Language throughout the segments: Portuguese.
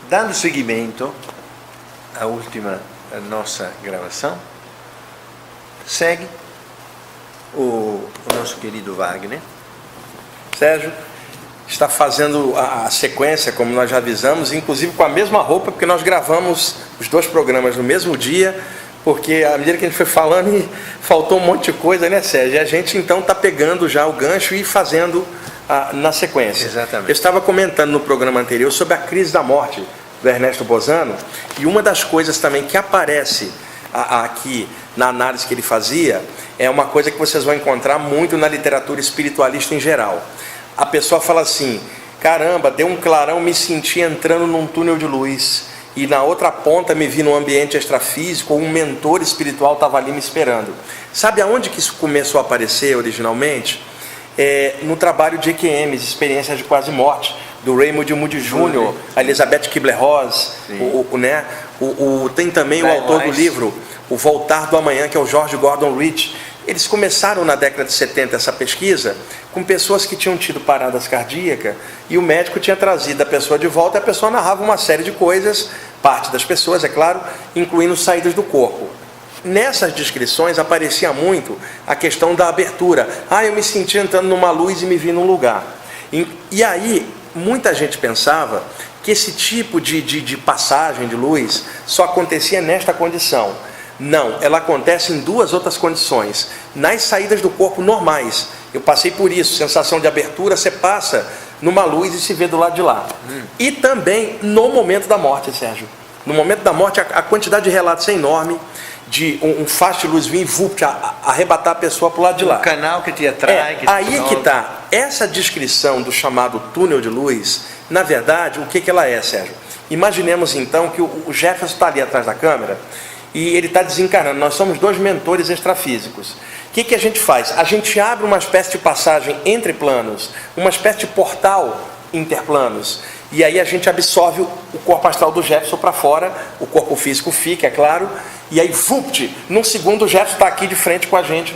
Dando seguimento à última nossa gravação, segue o nosso querido Wagner. Sérgio está fazendo a sequência, como nós já avisamos, inclusive com a mesma roupa, porque nós gravamos os dois programas no mesmo dia, porque à medida que a gente foi falando, faltou um monte de coisa, né, Sérgio? E a gente então está pegando já o gancho e fazendo na sequência. Exatamente. Eu estava comentando no programa anterior sobre a crise da morte do Ernesto Bozano, e uma das coisas também que aparece aqui na análise que ele fazia é uma coisa que vocês vão encontrar muito na literatura espiritualista em geral. A pessoa fala assim: caramba, deu um clarão, me senti entrando num túnel de luz, e na outra ponta me vi num ambiente extrafísico, um mentor espiritual estava ali me esperando. Sabe aonde que isso começou a aparecer originalmente? No trabalho de EQMs, Experiências de Quase Morte, do Raymond Moody Jr., a Elizabeth Kubler-Ross, tem também o autor do livro O Voltar do Amanhã, que é o George Gordon Rich. Eles começaram na década de 70 essa pesquisa com pessoas que tinham tido paradas cardíacas, e o médico tinha trazido a pessoa de volta, e a pessoa narrava uma série de coisas, parte das pessoas, é claro, incluindo saídas do corpo. Nessas descrições aparecia muito a questão da abertura. Eu me senti entrando numa luz e me vi num lugar. E aí, muita gente pensava que esse tipo de passagem de luz só acontecia nesta condição. Não, ela acontece em duas outras condições. Nas saídas do corpo normais, eu passei por isso, sensação de abertura, você passa numa luz e se vê do lado de lá. E também no momento da morte, Sérgio. No momento da morte, a quantidade de relatos é enorme, de um faixa de luz vir arrebatar a pessoa para o lado de lá. Um canal que te atrai. Aí que está. Essa descrição do chamado túnel de luz, na verdade, o que ela é, Sérgio? Imaginemos então que o Jefferson está ali atrás da câmera e ele está desencarnando. Nós somos dois mentores extrafísicos. O que a gente faz? A gente abre uma espécie de passagem entre planos, uma espécie de portal interplanos. E aí a gente absorve o corpo astral do Jefferson para fora, o corpo físico fica, é claro, e aí, num segundo, o Jefferson está aqui de frente com a gente,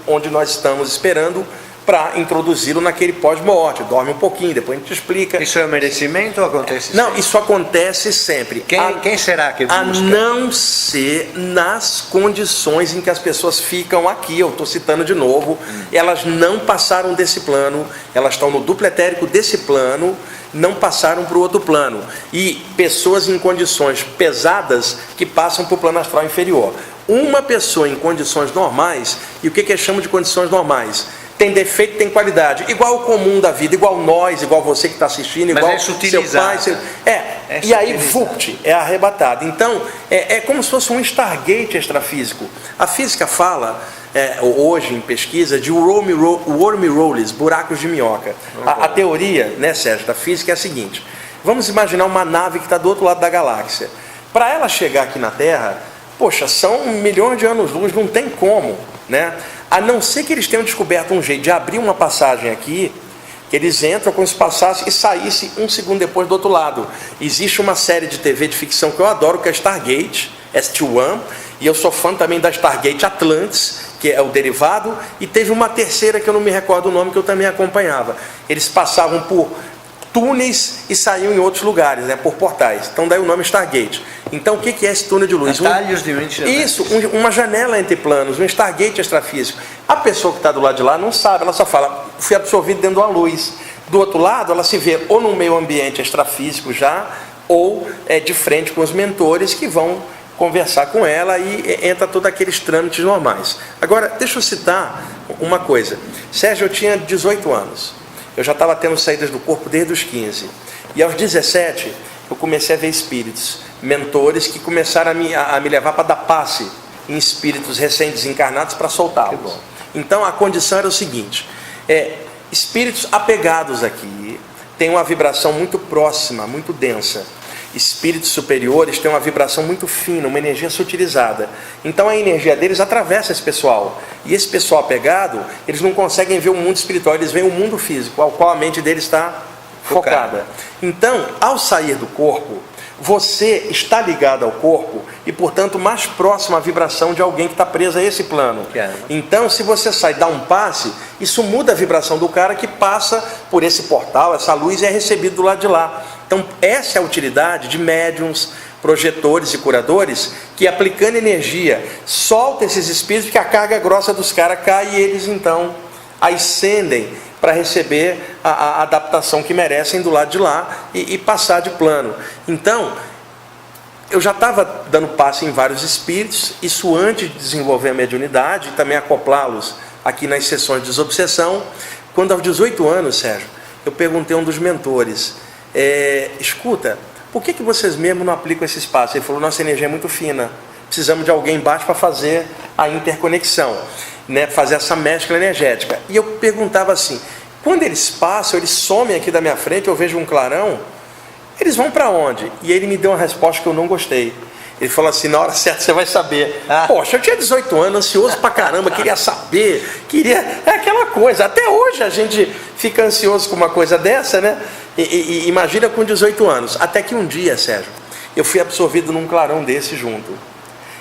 onde nós estamos esperando para introduzi-lo naquele pós-morte. Dorme um pouquinho, depois a gente explica. Isso é um merecimento ou acontece sempre? Não, isso acontece sempre. Quem será que busca? A não ser nas condições em que as pessoas ficam aqui, eu estou citando de novo, elas não passaram desse plano, elas estão no duplo etérico desse plano, não passaram para o outro plano. E pessoas em condições pesadas que passam para o plano astral inferior. Uma pessoa em condições normais, e o que eu chamo de condições normais? Tem defeito, tem qualidade, igual o comum da vida, igual nós, igual você que está assistindo, igual seu pai. E aí, é arrebatado. Então, é como se fosse um Stargate extrafísico. A física fala, hoje em pesquisa, de wormholes, buracos de minhoca. A teoria, né, Sérgio, da física é a seguinte: vamos imaginar uma nave que está do outro lado da galáxia. Para ela chegar aqui na Terra, poxa, são milhões de anos-luz, não tem como, né? A não ser que eles tenham descoberto um jeito de abrir uma passagem aqui, que eles entram como se passasse e saísse um segundo depois do outro lado. Existe uma série de TV de ficção que eu adoro, que é Stargate, ST-1, e eu sou fã também da Stargate Atlantis, que é o derivado, e teve uma terceira que eu não me recordo o nome, que eu também acompanhava. Eles passavam por túneis e saíam em outros lugares, né, por portais. Então daí o nome Stargate. Então o que é esse túnel de luz? Atalhos dimensionais. Isso, uma janela entre planos, um Stargate extrafísico. A pessoa que está do lado de lá não sabe, ela só fala: fui absorvido dentro de uma luz. Do outro lado, ela se vê ou num meio ambiente extrafísico já, ou de frente com os mentores que vão conversar com ela, e entra todos aqueles trâmites normais. Agora, deixa eu citar uma coisa. Sérgio, eu tinha 18 anos. Eu já estava tendo saídas do corpo desde os 15. E aos 17, eu comecei a ver espíritos, mentores que começaram a me levar para dar passe em espíritos recém-desencarnados para soltá-los. Então a condição era o seguinte: espíritos apegados aqui têm uma vibração muito próxima, muito densa. Espíritos superiores têm uma vibração muito fina, uma energia sutilizada. Então a energia deles atravessa esse pessoal. E esse pessoal apegado, eles não conseguem ver o mundo espiritual, eles veem o mundo físico, ao qual a mente deles está focada. Então, ao sair do corpo, você está ligado ao corpo e, portanto, mais próximo à vibração de alguém que está preso a esse plano. Então, se você sai e dá um passe, isso muda a vibração do cara que passa por esse portal, essa luz, e é recebido do lado de lá. Então, essa é a utilidade de médiums, projetores e curadores, que aplicando energia, solta esses espíritos, que a carga grossa dos caras cai e eles então ascendem para receber a adaptação que merecem do lado de lá e passar de plano. Então, eu já estava dando passe em vários espíritos, isso antes de desenvolver a mediunidade e também acoplá-los aqui nas sessões de desobsessão. Quando aos 18 anos, Sérgio, eu perguntei a um dos mentores, escuta, por que vocês mesmos não aplicam esse espaço? Ele falou, nossa energia é muito fina, precisamos de alguém embaixo para fazer a interconexão, né, fazer essa mescla energética. E eu perguntava assim, quando eles passam, eles somem aqui da minha frente, eu vejo um clarão, eles vão para onde? E ele me deu uma resposta que eu não gostei. Ele falou assim, na hora certa você vai saber. Poxa, eu tinha 18 anos, ansioso pra caramba, queria saber, é aquela coisa. Até hoje a gente fica ansioso com uma coisa dessa, né? E imagina com 18 anos. Até que um dia, Sérgio, eu fui absorvido num clarão desse junto.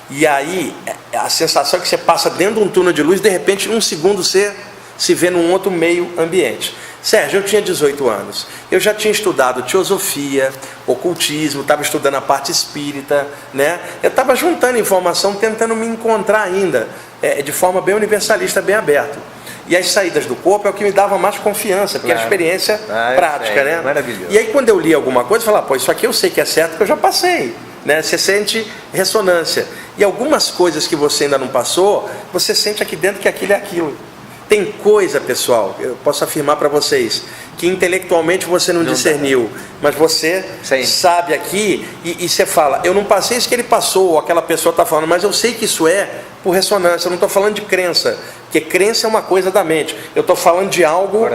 E aí, a sensação é que você passa dentro de um túnel de luz, de repente, em um segundo você se vê num outro meio ambiente. Sérgio, eu tinha 18 anos, eu já tinha estudado teosofia, ocultismo, estava estudando a parte espírita, né? Eu estava juntando informação, tentando me encontrar ainda, de forma bem universalista, bem aberta. E as saídas do corpo é o que me dava mais confiança, porque era experiência prática, né? Maravilhoso. E aí quando eu li alguma coisa, eu falava, pô, isso aqui eu sei que é certo, porque eu já passei, né? Você sente ressonância. E algumas coisas que você ainda não passou, você sente aqui dentro que aquilo é aquilo. Tem coisa, pessoal, eu posso afirmar para vocês, que intelectualmente você não discerniu, mas você sabe aqui, e você fala, eu não passei isso que ele passou, ou aquela pessoa está falando, mas eu sei que isso é por ressonância, eu não estou falando de crença, porque crença é uma coisa da mente, eu estou falando de algo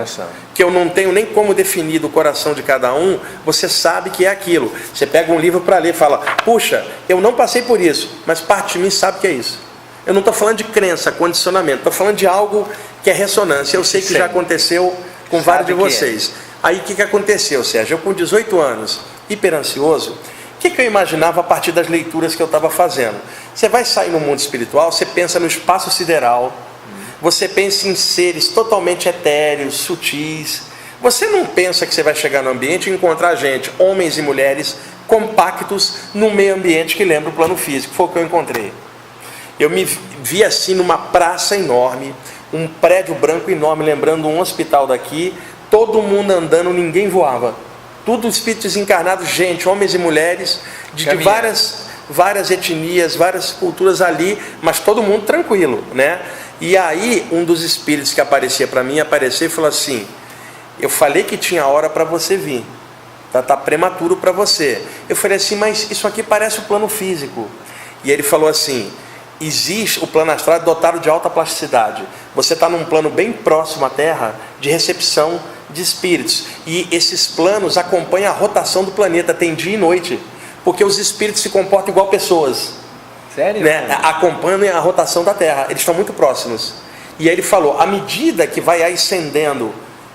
que eu não tenho nem como definir do coração de cada um, você sabe que é aquilo. Você pega um livro para ler e fala, puxa, eu não passei por isso, mas parte de mim sabe que é isso. Eu não estou falando de crença, condicionamento, estou falando de algo que é ressonância. Eu sei que já aconteceu com vários de vocês. Aí o que aconteceu, Sérgio? Eu com 18 anos, hiper ansioso, o que eu imaginava a partir das leituras que eu estava fazendo? Você vai sair no mundo espiritual, você pensa no espaço sideral, você pensa em seres totalmente etéreos, sutis. Você não pensa que você vai chegar no ambiente e encontrar gente, homens e mulheres, compactos, num meio ambiente que lembra o plano físico. Foi o que eu encontrei. Eu me vi assim numa praça enorme, um prédio branco enorme, lembrando um hospital daqui, todo mundo andando, ninguém voava. Tudo espíritos encarnados, gente, homens e mulheres, de várias etnias, várias culturas ali, mas todo mundo tranquilo, né? E aí, um dos espíritos que aparecia para mim, apareceu e falou assim, eu falei que tinha hora para você vir, tá prematuro para você. Eu falei assim, mas isso aqui parece o plano físico. E ele falou assim, existe o plano astral dotado de alta plasticidade. Você está num plano bem próximo à Terra, de recepção de espíritos. E esses planos acompanham a rotação do planeta, tem dia e noite. Porque os espíritos se comportam igual pessoas. Sério? Né? Acompanham a rotação da Terra. Eles estão muito próximos. E aí ele falou, à medida que vai ascendendo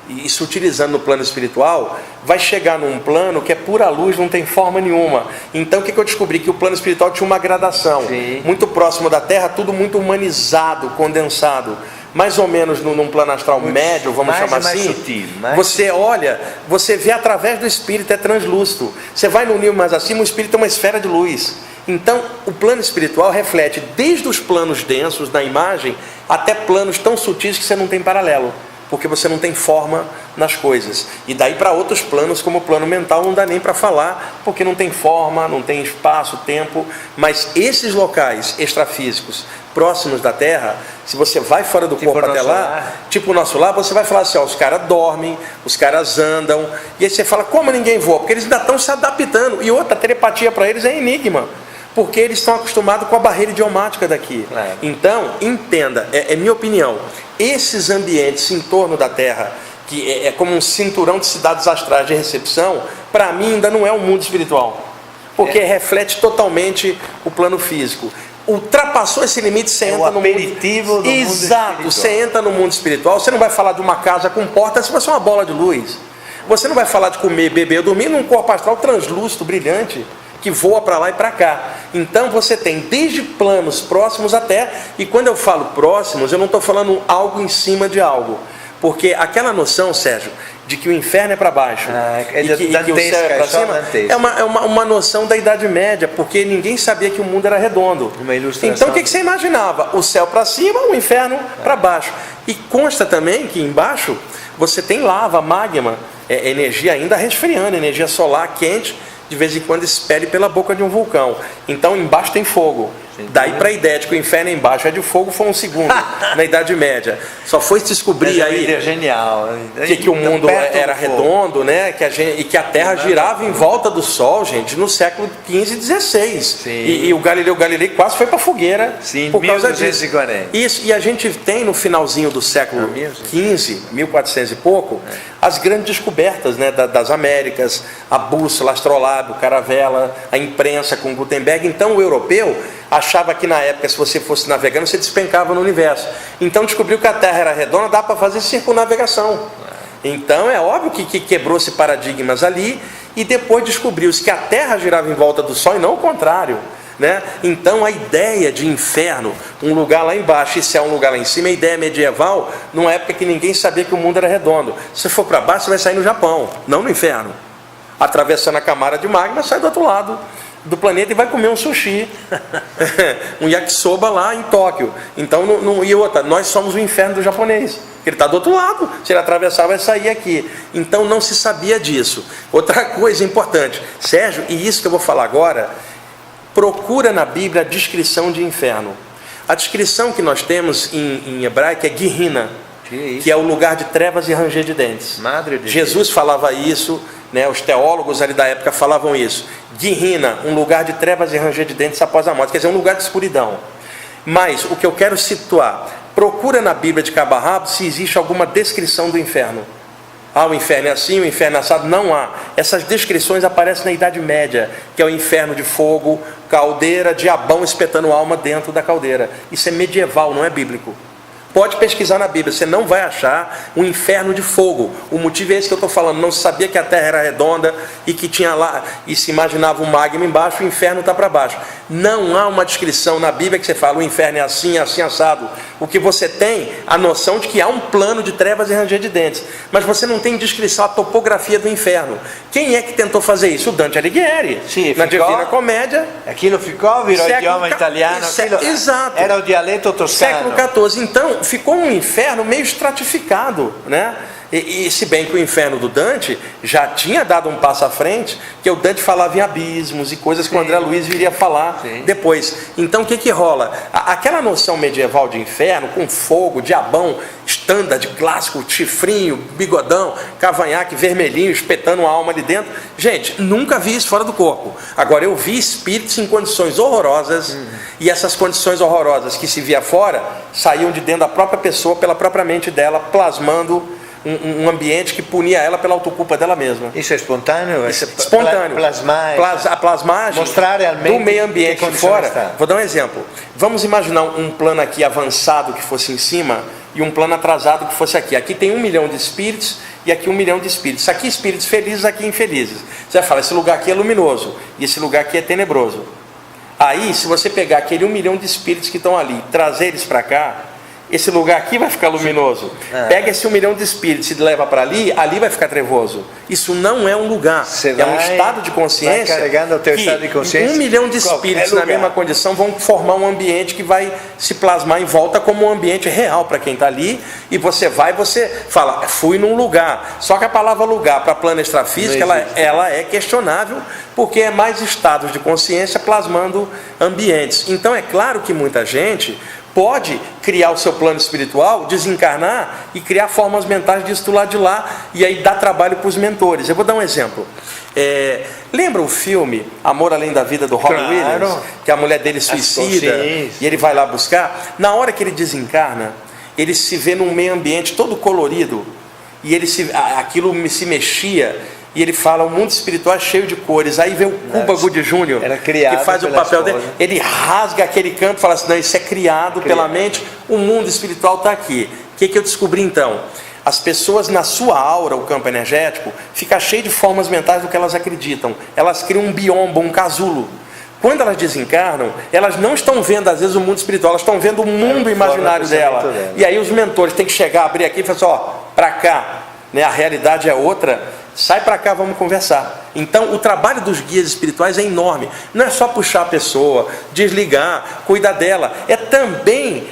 e se utilizando no plano espiritual, vai chegar num plano que é pura luz, não tem forma nenhuma. Então o que eu descobri? Que o plano espiritual tinha uma gradação. Muito próximo da Terra, tudo muito humanizado, condensado. Mais ou menos num plano astral médio, vamos chamar assim. Sutil, você olha, você vê através do espírito, é translúcido. Você vai no nível mais acima, o espírito é uma esfera de luz. Então o plano espiritual reflete desde os planos densos da imagem até planos tão sutis que você não tem paralelo, porque você não tem forma nas coisas. E daí para outros planos, como o plano mental, não dá nem para falar, porque não tem forma, não tem espaço, tempo. Mas esses locais extrafísicos, próximos da Terra, se você vai fora do corpo até lá, tipo o nosso lar, você vai falar assim, ó, os caras dormem, os caras andam, e aí você fala, como ninguém voa? Porque eles ainda estão se adaptando, e outra, telepatia para eles é enigma, porque eles estão acostumados com a barreira idiomática daqui. Então, entenda, é minha opinião, esses ambientes em torno da Terra, que é como um cinturão de cidades astrais de recepção, para mim ainda não é um mundo espiritual, porque reflete totalmente o plano físico. Ultrapassou esse limite, você entra no aperitivo do mundo espiritual. Você entra no mundo espiritual, você não vai falar de uma casa com porta se você é uma bola de luz. Você não vai falar de comer, beber, dormir num corpo astral translúcido, brilhante, que voa para lá e para cá. Então você tem desde planos próximos até, e quando eu falo próximos, eu não estou falando algo em cima de algo, Porque aquela noção, Sérgio, de que o inferno é para baixo e que o céu é para cima, é uma noção da Idade Média, porque ninguém sabia que o mundo era redondo. Então o que você imaginava? O céu para cima, o inferno para baixo. E consta também que embaixo você tem lava, magma, energia ainda resfriando, energia solar quente, de vez em quando expele pela boca de um vulcão. Então embaixo tem fogo. Daí para a ideia de que o inferno embaixo é de fogo foi um segundo na Idade Média. Só foi se descobrir aí que o mundo era redondo, né? E que a Terra girava em volta do Sol, gente, no século XV e XVI. E o Galileu Galilei quase foi para a fogueira por causa disso. Isso, e a gente tem no finalzinho do século XV, 1400 e pouco, as grandes descobertas, né, das Américas, a bússola, astrolábio, caravela, a imprensa com Gutenberg. Então o europeu achava que na época, se você fosse navegando, você despencava no universo. Então descobriu que a Terra era redonda, dá para fazer circunnavegação. Então é óbvio que quebrou-se paradigmas ali, e depois descobriu-se que a Terra girava em volta do Sol e não o contrário, né? Então a ideia de inferno, um lugar lá embaixo e céu um lugar lá em cima, a ideia medieval, numa época que ninguém sabia que o mundo era redondo. Se for para baixo, você vai sair no Japão, não no inferno. Atravessando a camada de magma, sai do outro lado do planeta e vai comer um sushi, um yakisoba lá em Tóquio. Então, e outra, nós somos o inferno do japonês. Ele está do outro lado, se ele atravessar vai sair aqui. Então não se sabia disso. Outra coisa importante, Sérgio, e isso que eu vou falar agora, procura na Bíblia a descrição de inferno. A descrição que nós temos em hebraico é Gehinna, que é o lugar de trevas e ranger de dentes. Jesus falava isso, né, os teólogos ali da época falavam isso. Gehinna, um lugar de trevas e ranger de dentes após a morte, quer dizer, um lugar de escuridão. Mas o que eu quero situar, procura na Bíblia de cabo a rabo se existe alguma descrição do inferno. O inferno é assim, o inferno é assado. Não há. Essas descrições aparecem na Idade Média, que é o inferno de fogo, caldeira, diabão espetando alma dentro da caldeira. Isso é medieval, não é bíblico. Pode pesquisar na Bíblia, você não vai achar um inferno de fogo. O motivo é esse que eu estou falando. Não se sabia que a Terra era redonda e que tinha lá, e se imaginava um magma embaixo, o inferno está para baixo. Não há uma descrição na Bíblia que você fala, o inferno é assim, assim, assado. O que você tem, a noção de que há um plano de trevas e ranger de dentes. Mas você não tem descrição, a topografia do inferno. Quem é que tentou fazer isso? O Dante Alighieri. Na Divina Comédia. Aquilo virou idioma italiano. Exato. Era o dialeto toscano. Século XIV. Então, ficou um inferno meio estratificado, né? E se bem que o inferno do Dante já tinha dado um passo à frente, que o Dante falava em abismos e coisas que o André Luiz viria falar depois. Então o que rola? Aquela noção medieval de inferno, com fogo, diabão, standard, clássico, chifrinho, bigodão, cavanhaque, vermelhinho, espetando a alma ali dentro. Gente, nunca vi isso fora do corpo. Agora eu vi espíritos em condições horrorosas, e essas condições horrorosas que se via fora, saíam de dentro da própria pessoa, pela própria mente dela, plasmando um ambiente que punia ela pela autoculpa dela mesma. Isso é espontâneo? Isso é espontâneo. A plasmagem mostrar realmente do meio ambiente de fora. Vou dar um exemplo. Vamos imaginar um plano aqui avançado que fosse em cima e um plano atrasado que fosse aqui. Aqui tem 1 milhão de espíritos e aqui 1 milhão de espíritos. Aqui espíritos felizes, aqui infelizes. Você vai falar, esse lugar aqui é luminoso e esse lugar aqui é tenebroso. Aí, se você pegar aquele 1 milhão de espíritos que estão ali, trazer eles para cá, esse lugar aqui vai ficar luminoso. Pega esse 1 milhão de espíritos e leva para ali, ali vai ficar trevoso. Isso não é um lugar, é um estado de consciência. Carregando o teu estado de consciência. 1 milhão de espíritos na mesma condição vão formar um ambiente que vai se plasmar em volta como um ambiente real para quem está ali. E você fala, fui num lugar. Só que a palavra lugar para a plana extrafísica, ela é questionável, porque é mais estados de consciência plasmando ambientes. Então é claro que muita gente pode criar o seu plano espiritual, desencarnar e criar formas mentais disso do lado de lá, e aí dá trabalho para os mentores. Eu vou dar um exemplo. Lembra o filme Amor Além da Vida, do Robin Williams? Que a mulher dele suicida e ele vai lá buscar. Na hora que ele desencarna, ele se vê num meio ambiente todo colorido, e aquilo se mexia. E ele fala, o mundo espiritual é cheio de cores. Aí vem o Cuba Gooding Jr., que faz o papel dele. Ele rasga aquele campo e fala assim, não, isso é criado pela mente, o mundo espiritual está aqui. O que eu descobri então? As pessoas, na sua aura, o campo energético, fica cheio de formas mentais do que elas acreditam. Elas criam um biombo, um casulo. Quando elas desencarnam, elas não estão vendo, às vezes, o mundo espiritual, elas estão vendo o mundo imaginário dela. E aí os mentores têm que chegar, abrir aqui e falar assim, para cá, né, a realidade é outra, sai para cá, vamos conversar. Então, o trabalho dos guias espirituais é enorme. Não é só puxar a pessoa, desligar, cuidar dela. É também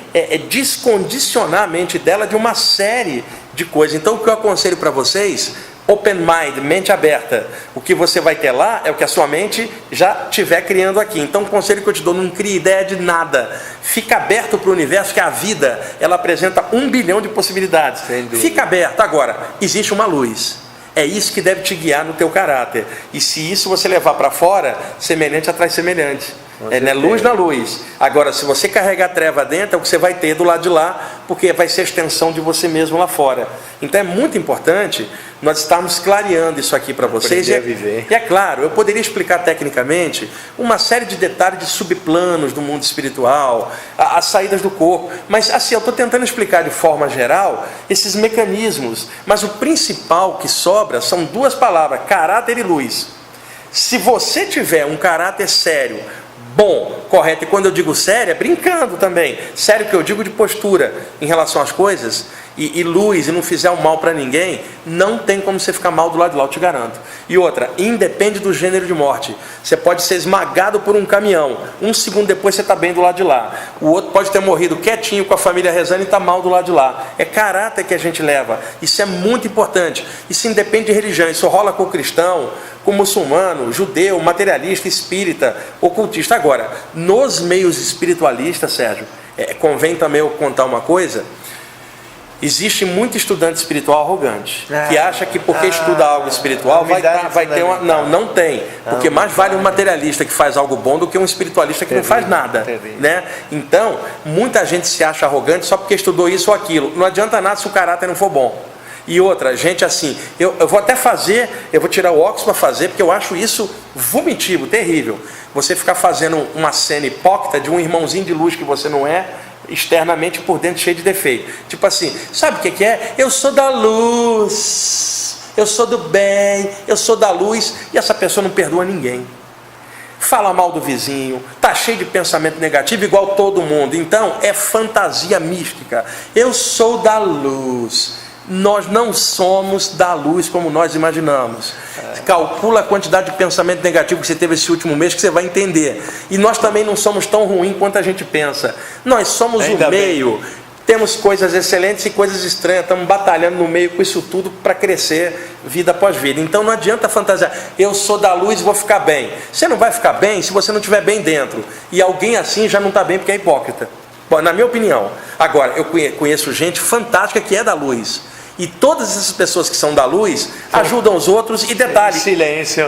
descondicionar a mente dela de uma série de coisas. Então, o que eu aconselho para vocês, open mind, mente aberta. O que você vai ter lá é o que a sua mente já estiver criando aqui. Então, o conselho que eu te dou, não crie ideia de nada. Fica aberto para o universo, que a vida, ela apresenta 1 bilhão de possibilidades. Fica aberto. Agora, existe uma luz. É isso que deve te guiar no teu caráter. E se isso você levar para fora, semelhante atrai semelhante. Né? Luz na luz. Agora, se você carregar treva dentro, é o que você vai ter do lado de lá, porque vai ser a extensão de você mesmo lá fora. Então é muito importante nós estarmos clareando isso aqui para vocês. E é claro, eu poderia explicar tecnicamente uma série de detalhes de subplanos do mundo espiritual, as saídas do corpo. Mas assim, eu estou tentando explicar de forma geral esses mecanismos. Mas o principal que sobra são 2 palavras: caráter e luz. Se você tiver um caráter sério, bom, correto, e quando eu digo sério, é brincando também, sério que eu digo de postura em relação às coisas, e luz, e não fizer um mal para ninguém, não tem como você ficar mal do lado de lá, eu te garanto. E outra, independe do gênero de morte. Você pode ser esmagado por um caminhão, 1 segundo depois você está bem do lado de lá. O outro pode ter morrido quietinho com a família rezando e está mal do lado de lá. É caráter que a gente leva. Isso é muito importante. Isso independe de religião. Isso rola com o cristão, com o muçulmano, judeu, materialista, espírita, ocultista. Agora, nos meios espiritualistas, Sérgio, convém também eu contar uma coisa. Existe muito estudante espiritual arrogante, que acha que porque estuda algo espiritual vai ter uma... Não tem. Porque mais vale um materialista que faz algo bom do que um espiritualista que não faz nada. Né? Então, muita gente se acha arrogante só porque estudou isso ou aquilo. Não adianta nada se o caráter não for bom. E outra, gente assim, eu vou até fazer, eu vou tirar o óculos para fazer, porque eu acho isso vomitivo, terrível. Você ficar fazendo uma cena hipócrita de um irmãozinho de luz que você não é, externamente, por dentro cheio de defeito. Tipo assim, sabe o que é? Eu sou da luz, eu sou do bem, eu sou da luz, e essa pessoa não perdoa ninguém. Fala mal do vizinho, está cheio de pensamento negativo igual todo mundo. Então é fantasia mística. Eu sou da luz. Nós não somos da luz como nós imaginamos. Calcula a quantidade de pensamento negativo que você teve esse último mês, que você vai entender. E nós também não somos tão ruins quanto a gente pensa. Nós somos o meio. Temos coisas excelentes e coisas estranhas. Estamos batalhando no meio com isso tudo para crescer vida após vida. Então não adianta fantasiar. Eu sou da luz e vou ficar bem. Você não vai ficar bem se você não estiver bem dentro. E alguém assim já não está bem porque é hipócrita. Bom, na minha opinião. Agora, eu conheço gente fantástica que é da luz. E todas essas pessoas que são da luz ajudam os outros, e detalhe, em silêncio.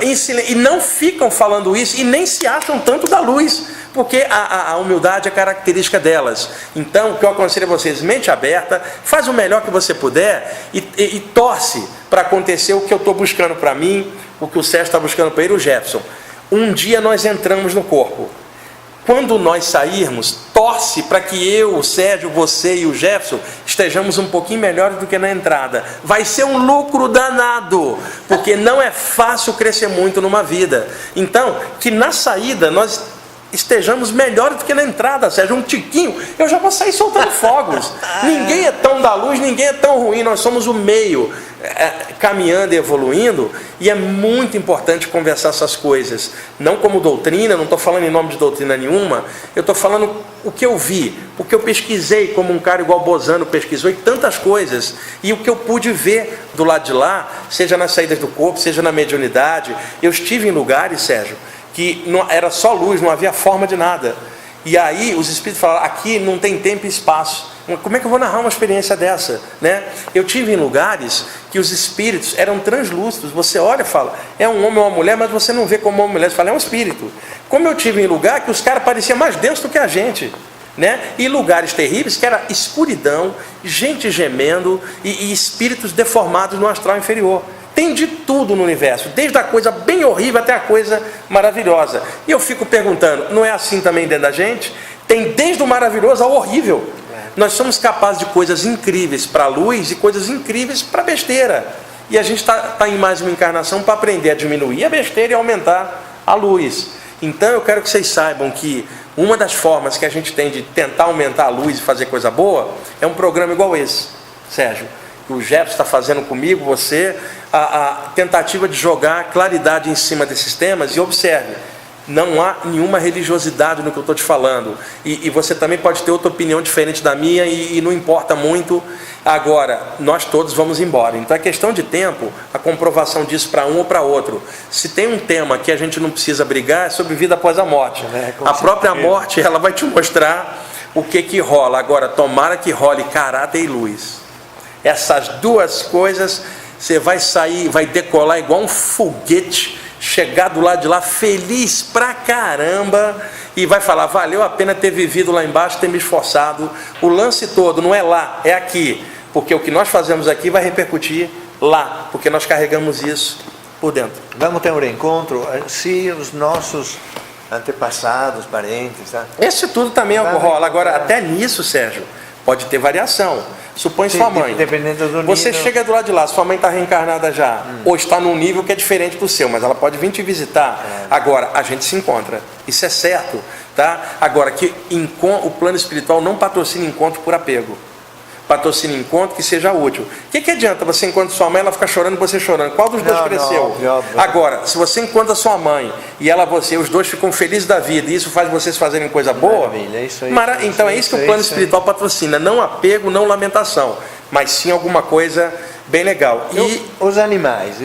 E não ficam falando isso e nem se acham tanto da luz, porque a humildade é característica delas. Então, o que eu aconselho a vocês, mente aberta, faz o melhor que você puder e torce para acontecer o que eu estou buscando para mim, o que o Sérgio está buscando para ele, o Jefferson. Um dia nós entramos no corpo. Quando nós sairmos, torce para que eu, o Sérgio, você e o Jefferson estejamos um pouquinho melhores do que na entrada. Vai ser um lucro danado, porque não é fácil crescer muito numa vida. Então, que na saída nós estejamos melhores do que na entrada, Sérgio, um tiquinho, eu já vou sair soltando fogos. Ninguém é tão da luz, ninguém é tão ruim, nós somos o meio, caminhando e evoluindo, e é muito importante conversar essas coisas, não como doutrina, não estou falando em nome de doutrina nenhuma, eu estou falando o que eu vi, o que eu pesquisei, como um cara igual Bozano pesquisou, e tantas coisas, e o que eu pude ver do lado de lá, seja nas saídas do corpo, seja na mediunidade. Eu estive em lugares, Sérgio, que não, era só luz, não havia forma de nada. E aí os espíritos falaram, aqui não tem tempo e espaço. Como é que eu vou narrar uma experiência dessa? Né? Eu tive em lugares que os espíritos eram translúcidos. Você olha e fala, é um homem ou uma mulher, mas você não vê como uma mulher. Você fala, é um espírito. Como eu tive em lugar que os caras pareciam mais densos do que a gente. Né? E lugares terríveis que era escuridão, gente gemendo e espíritos deformados no astral inferior. Tem de tudo no universo, desde a coisa bem horrível até a coisa maravilhosa. E eu fico perguntando, não é assim também dentro da gente? Tem desde o maravilhoso ao horrível. Nós somos capazes de coisas incríveis para a luz e coisas incríveis para a besteira. E a gente está em mais uma encarnação para aprender a diminuir a besteira e aumentar a luz. Então eu quero que vocês saibam que uma das formas que a gente tem de tentar aumentar a luz e fazer coisa boa é um programa igual esse, Sérgio. o Jefferson está fazendo comigo, você, a tentativa de jogar claridade em cima desses temas. E observe, não há nenhuma religiosidade no que eu estou te falando, e você também pode ter outra opinião diferente da minha, e não importa muito. Agora, nós todos vamos embora, então é questão de tempo a comprovação disso para um ou para outro. Se tem um tema que a gente não precisa brigar, é sobre vida após a morte. A própria morte, ela vai te mostrar o que rola. Agora, tomara que role caráter e luz. Essas duas coisas, você vai sair, vai decolar igual um foguete, chegar do lado de lá feliz pra caramba, e vai falar, valeu a pena ter vivido lá embaixo, ter me esforçado. O lance todo não é lá, é aqui, porque o que nós fazemos aqui vai repercutir lá, porque nós carregamos isso por dentro. Vamos ter um reencontro, se os nossos antepassados, parentes, tá? Esse tudo também rola. Agora, até nisso, Sérgio, pode ter variação. Supõe sua mãe, dependendo do você nível. chega do lado de lá, sua mãe está reencarnada já, ou está num nível que é diferente do seu, mas ela pode vir te visitar. Agora, a gente se encontra, isso é certo, tá? Agora, que o plano espiritual não patrocina encontro por apego, patrocina encontro que seja útil. O que adianta você encontrar sua mãe, ela fica chorando e você chorando? Qual dos dois cresceu? Óbvio. Agora, se você encontra sua mãe e ela você, os dois ficam felizes da vida, e isso faz vocês fazerem coisa boa, maravilha, isso aí, então é isso que o plano espiritual patrocina, não apego, não lamentação, mas sim alguma coisa bem legal. E os animais?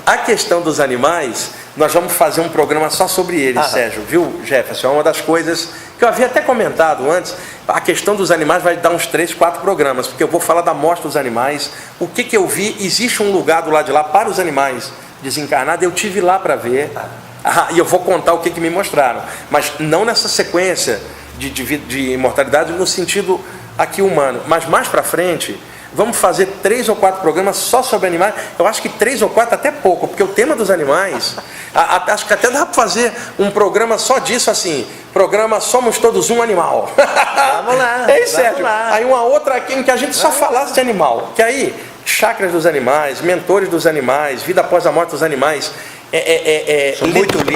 A questão dos animais, nós vamos fazer um programa só sobre eles, Sérgio, viu, Jefferson? É uma das coisas que eu havia até comentado antes. A questão dos animais vai dar uns 3, 4 programas, porque eu vou falar da morte dos animais, o que eu vi. Existe um lugar do lado de lá para os animais desencarnados, eu tive lá para ver, e eu vou contar o que me mostraram, mas não nessa sequência de imortalidade no sentido aqui humano, mas mais para frente. Vamos fazer 3 ou 4 programas só sobre animais. Eu acho que 3 ou 4 até pouco, porque o tema dos animais, acho que até dá para fazer um programa só disso, assim, programa Somos Todos um Animal. Vamos lá. É isso, Sérgio. Aí uma outra aqui em que a gente só falasse de animal, que aí, chakras dos animais, mentores dos animais, vida após a morte dos animais,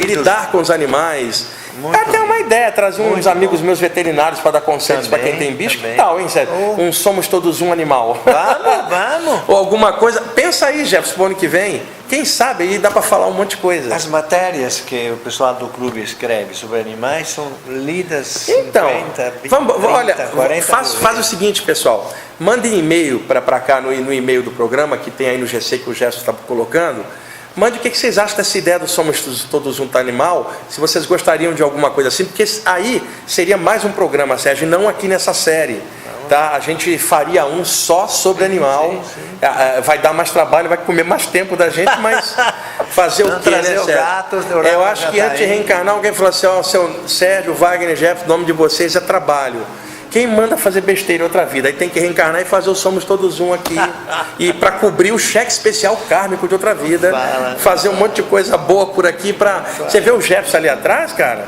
lidar com os animais. Até uma ideia, trazer uns amigos meus veterinários para dar conselhos para quem tem bicho. Que tal, hein, Sérgio? Somos Todos um Animal. Vamos. Ou alguma coisa. Pensa aí, Jefferson, pro ano que vem. Quem sabe aí dá para falar um monte de coisa. As matérias que o pessoal do clube escreve sobre animais são lidas então, 50, 30, olha, 40 faz o seguinte, pessoal. Mandem e-mail para cá no e-mail do programa, que tem aí no GC que o Jefferson está colocando. Mande o que vocês acham dessa ideia do Somos Todos um Animal, se vocês gostariam de alguma coisa assim, porque aí seria mais um programa, Sérgio, não aqui nessa série. Tá? A gente faria um só sobre animal. Sim. Vai dar mais trabalho, vai comer mais tempo da gente, mas fazer o quê, né, Sérgio? Eu acho que antes de reencarnar, alguém falou assim, seu Sérgio, Wagner, Jeff, o nome de vocês é trabalho. Quem manda fazer besteira em outra vida? Aí tem que reencarnar e fazer o Somos Todos um aqui. E para cobrir o cheque especial kármico de outra vida. Fazer um monte de coisa boa por aqui. Você vê o Jefferson ali atrás, cara?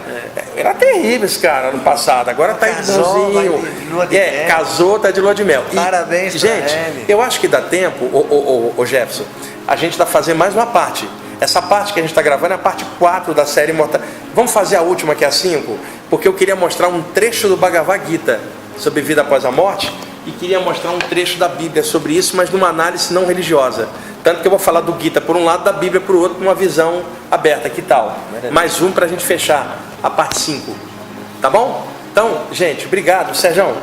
Era terrível esse cara no passado. Agora tá bonzinho. Casou, tá de lua de mel. Parabéns, gente, eu acho que dá tempo, ô Jefferson, a gente tá fazendo mais uma parte. Essa parte que a gente está gravando é a parte 4 da série Imortal. Vamos fazer a última, que é a 5, porque eu queria mostrar um trecho do Bhagavad Gita sobre vida após a morte, e queria mostrar um trecho da Bíblia sobre isso, mas numa análise não religiosa. Tanto que eu vou falar do Gita por um lado, da Bíblia por outro, com uma visão aberta. Que tal? Mais um para a gente fechar a parte 5. Tá bom? Então, gente, obrigado. Sérgio,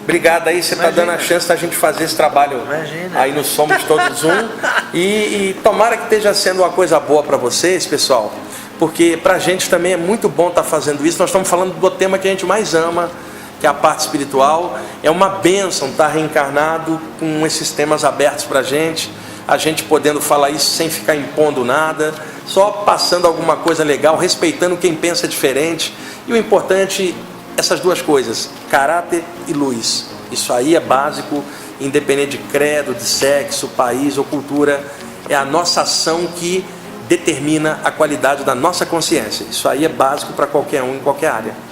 obrigado aí, você está dando a chance da gente fazer esse trabalho aí no Somos Todos um. E tomara que esteja sendo uma coisa boa para vocês, pessoal, porque para a gente também é muito bom estar fazendo isso. Nós estamos falando do tema que a gente mais ama, que é a parte espiritual. É uma bênção estar reencarnado com esses temas abertos para a gente podendo falar isso sem ficar impondo nada, só passando alguma coisa legal, respeitando quem pensa diferente. E o importante, essas duas coisas, caráter e luz. Isso aí é básico, independente de credo, de sexo, país ou cultura. É a nossa ação que determina a qualidade da nossa consciência. Isso aí é básico para qualquer um, em qualquer área.